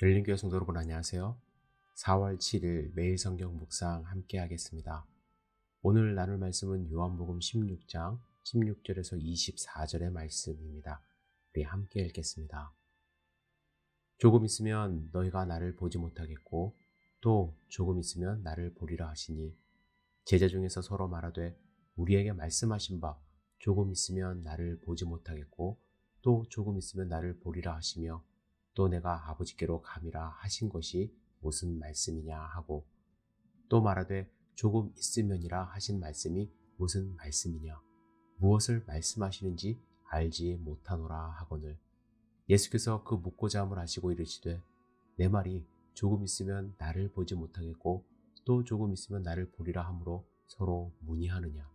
열린교회 성도 여러분 안녕하세요. 4월 7일 매일 성경 묵상 함께 하겠습니다. 오늘 나눌 말씀은 요한복음 16장 16절에서 24절의 말씀입니다. 우리 함께 읽겠습니다. 조금 있으면 너희가 나를 보지 못하겠고 또 조금 있으면 나를 보리라 하시니 제자 중에서 서로 말하되 우리에게 말씀하신 바 조금 있으면 나를 보지 못하겠고 또 조금 있으면 나를 보리라 하시며 또 내가 아버지께로 감이라 하신 것이 무슨 말씀이냐 하고 또 말하되 조금 있으면이라 하신 말씀이 무슨 말씀이냐 무엇을 말씀하시는지 알지 못하노라 하거늘 예수께서 그 묻고자 함을 하시고 이르시되 내 말이 조금 있으면 나를 보지 못하겠고 또 조금 있으면 나를 보리라 하므로 서로 문의하느냐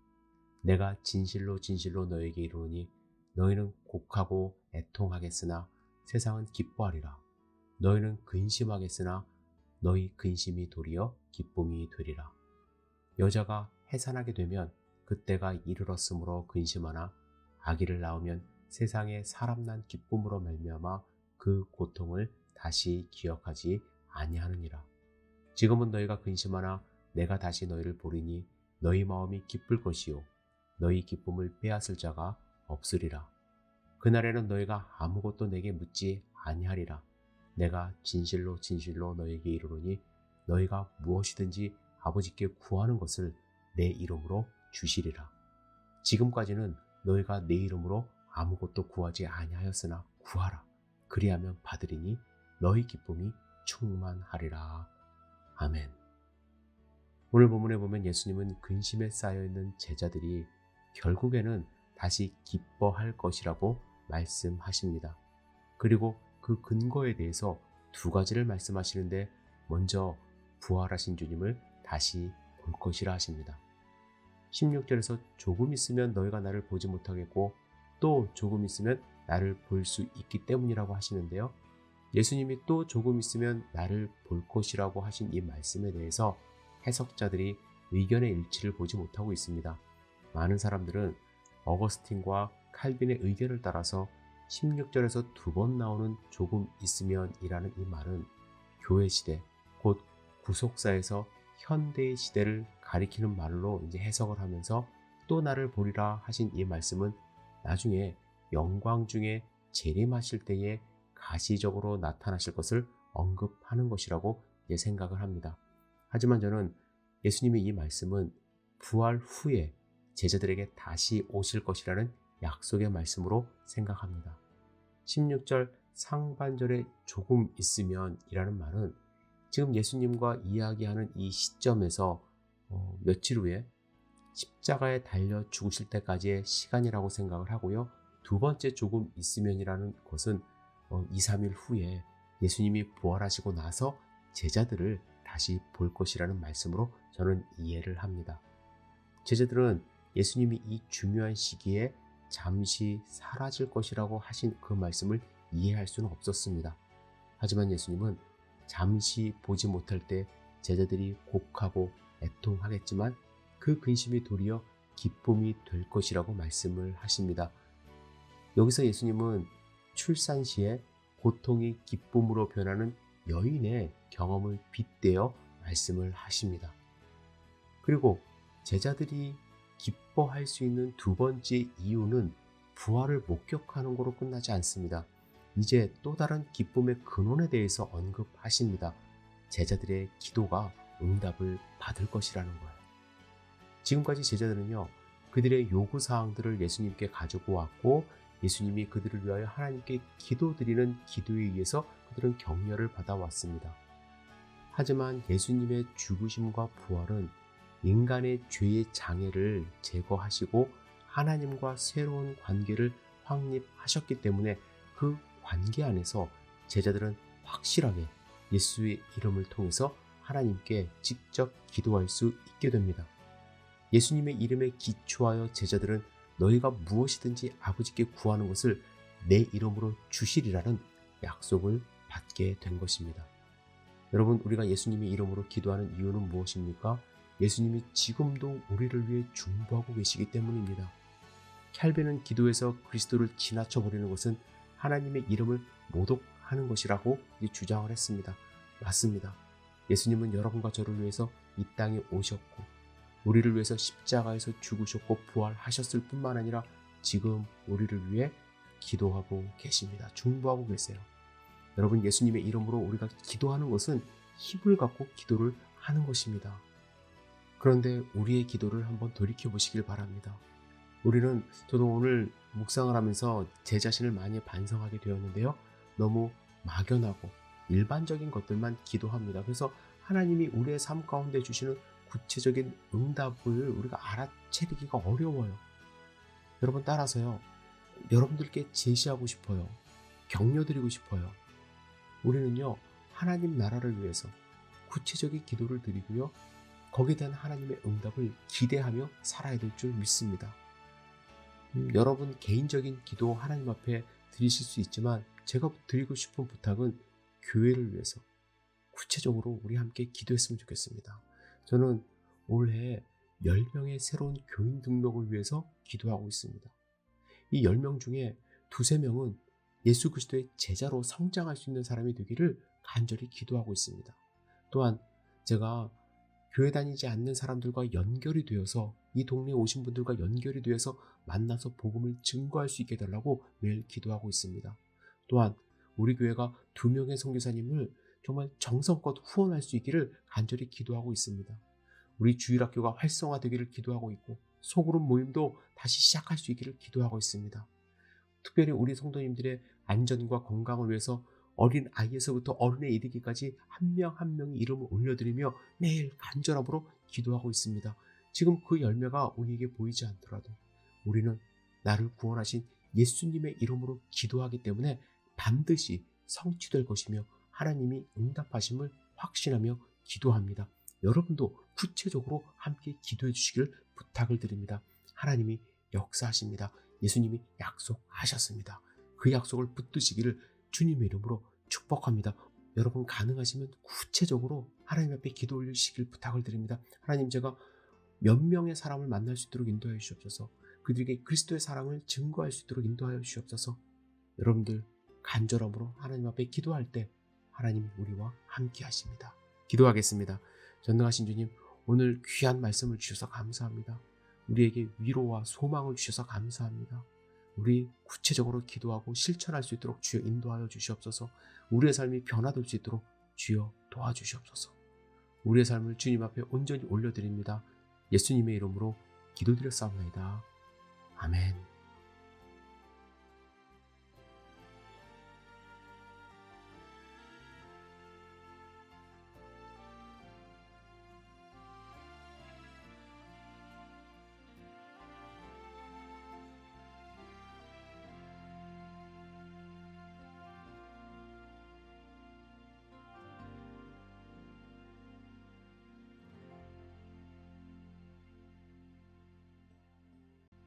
내가 진실로 진실로 너에게 이르노니 너희는 곡하고 애통하겠으나 세상은 기뻐하리라. 너희는 근심하겠으나 너희 근심이 도리어 기쁨이 되리라. 여자가 해산하게 되면 그때가 이르렀으므로 근심하나 아기를 낳으면 세상에 사람 난 기쁨으로 말미암아 그 고통을 다시 기억하지 아니하느니라. 지금은 너희가 근심하나 내가 다시 너희를 보리니 너희 마음이 기쁠 것이요 너희 기쁨을 빼앗을 자가 없으리라. 그날에는 너희가 아무것도 내게 묻지 아니하리라. 내가 진실로 진실로 너희에게 이르노니 너희가 무엇이든지 아버지께 구하는 것을 내 이름으로 주시리라. 지금까지는 너희가 내 이름으로 아무것도 구하지 아니하였으나 구하라. 그리하면 받으리니 너희 기쁨이 충만하리라. 아멘. 오늘 본문에 보면 예수님은 근심에 쌓여있는 제자들이 결국에는 다시 기뻐할 것이라고 말씀하십니다. 그리고 그 근거에 대해서 두 가지를 말씀하시는데 먼저 부활하신 주님을 다시 볼 것이라 하십니다. 16절에서 조금 있으면 너희가 나를 보지 못하겠고 또 조금 있으면 나를 볼 수 있기 때문이라고 하시는데요. 예수님이 또 조금 있으면 나를 볼 것이라고 하신 이 말씀에 대해서 해석자들이 의견의 일치를 보지 못하고 있습니다. 많은 사람들은 어거스틴과 칼빈의 의견을 따라서 16절에서 두 번 나오는 조금 있으면 이라는 이 말은 교회 시대, 곧 구속사에서 현대의 시대를 가리키는 말로 이제 해석을 하면서 또 나를 보리라 하신 이 말씀은 나중에 영광 중에 재림하실 때에 가시적으로 나타나실 것을 언급하는 것이라고 이제 생각을 합니다. 하지만 저는 예수님의 이 말씀은 부활 후에 제자들에게 다시 오실 것이라는 약속의 말씀으로 생각합니다. 16절 상반절에 조금 있으면 이라는 말은 지금 예수님과 이야기하는 이 시점에서 며칠 후에 십자가에 달려 죽으실 때까지의 시간이라고 생각을 하고요. 두 번째 조금 있으면이라는 것은 2, 3일 후에 예수님이 부활하시고 나서 제자들을 다시 볼 것이라는 말씀으로 저는 이해를 합니다. 제자들은 예수님이 이 중요한 시기에 잠시 사라질 것이라고 하신 그 말씀을 이해할 수는 없었습니다. 하지만 예수님은 잠시 보지 못할 때 제자들이 곡하고 애통하겠지만 그 근심이 도리어 기쁨이 될 것이라고 말씀을 하십니다. 여기서 예수님은 출산 시에 고통이 기쁨으로 변하는 여인의 경험을 빗대어 말씀을 하십니다. 그리고 제자들이 기뻐할 수 있는 두 번째 이유는 부활을 목격하는 거로 끝나지 않습니다. 이제 또 다른 기쁨의 근원에 대해서 언급하십니다. 제자들의 기도가 응답을 받을 것이라는 거예요. 지금까지 제자들은요, 그들의 요구사항들을 예수님께 가지고 왔고 예수님이 그들을 위하여 하나님께 기도드리는 기도에 의해서 그들은 격려를 받아왔습니다. 하지만 예수님의 죽으심과 부활은 인간의 죄의 장애를 제거하시고 하나님과 새로운 관계를 확립하셨기 때문에 그 관계 안에서 제자들은 확실하게 예수의 이름을 통해서 하나님께 직접 기도할 수 있게 됩니다. 예수님의 이름에 기초하여 제자들은 너희가 무엇이든지 아버지께 구하는 것을 내 이름으로 주시리라는 약속을 받게 된 것입니다. 여러분, 우리가 예수님의 이름으로 기도하는 이유는 무엇입니까? 예수님이 지금도 우리를 위해 중보하고 계시기 때문입니다. 칼빈은 기도에서 그리스도를 지나쳐 버리는 것은 하나님의 이름을 모독하는 하는 것이라고 주장을 했습니다. 맞습니다. 예수님은 여러분과 저를 위해서 이 땅에 오셨고 우리를 위해서 십자가에서 죽으셨고 부활하셨을 뿐만 아니라 지금 우리를 위해 기도하고 계십니다. 중보하고 계세요. 여러분, 예수님의 이름으로 우리가 기도하는 것은 힘을 갖고 기도를 하는 것입니다. 그런데 우리의 기도를 한번 돌이켜 보시길 바랍니다. 저도 오늘 묵상을 하면서 제 자신을 많이 반성하게 되었는데요. 너무 막연하고 일반적인 것들만 기도합니다. 그래서 하나님이 우리의 삶 가운데 주시는 구체적인 응답을 우리가 알아채리기가 어려워요. 여러분, 따라서요, 여러분들께 제시하고 싶어요. 격려드리고 싶어요. 우리는요, 하나님 나라를 위해서 구체적인 기도를 드리고요, 거기에 대한 하나님의 응답을 기대하며 살아야 될 줄 믿습니다. 여러분 개인적인 기도 하나님 앞에 드리실 수 있지만 제가 드리고 싶은 부탁은 교회를 위해서 구체적으로 우리 함께 기도했으면 좋겠습니다. 저는 올해 10명의 새로운 교인 등록을 위해서 기도하고 있습니다. 이 10명 중에 2~3명은 예수 그리스도의 제자로 성장할 수 있는 사람이 되기를 간절히 기도하고 있습니다. 또한 제가 교회 다니지 않는 사람들과 연결이 되어서 이 동네에 오신 분들과 연결이 되어서 만나서 복음을 증거할 수 있게 해달라고 매일 기도하고 있습니다. 또한 우리 교회가 2명의 선교사님을 정말 정성껏 후원할 수 있기를 간절히 기도하고 있습니다. 우리 주일학교가 활성화되기를 기도하고 있고 소그룹 모임도 다시 시작할 수 있기를 기도하고 있습니다. 특별히 우리 성도님들의 안전과 건강을 위해서 어린 아이에서부터 어른에 이르기까지 한 명 한 명의 이름을 올려드리며 매일 간절함으로 기도하고 있습니다. 지금 그 열매가 우리에게 보이지 않더라도 우리는 나를 구원하신 예수님의 이름으로 기도하기 때문에 반드시 성취될 것이며 하나님이 응답하심을 확신하며 기도합니다. 여러분도 구체적으로 함께 기도해 주시기를 부탁을 드립니다. 하나님이 역사하십니다. 예수님이 약속하셨습니다. 그 약속을 붙드시기를 주님의 이름으로 축복합니다. 여러분 가능하시면 구체적으로 하나님 앞에 기도 올리시길 부탁을 드립니다. 하나님, 제가 몇 명의 사람을 만날 수 있도록 인도하여 주시옵소서. 그들에게 그리스도의 사랑을 증거할 수 있도록 인도하여 주시옵소서. 여러분들 간절함으로 하나님 앞에 기도할 때 하나님이 우리와 함께 하십니다. 기도하겠습니다. 전능하신 주님, 오늘 귀한 말씀을 주셔서 감사합니다. 우리에게 위로와 소망을 주셔서 감사합니다. 우리 구체적으로 기도하고 실천할 수 있도록 주여 인도하여 주시옵소서. 우리의 삶이 변화될 수 있도록 주여 도와주시옵소서. 우리의 삶을 주님 앞에 온전히 올려드립니다. 예수님의 이름으로 기도드렸사옵나이다. 아멘.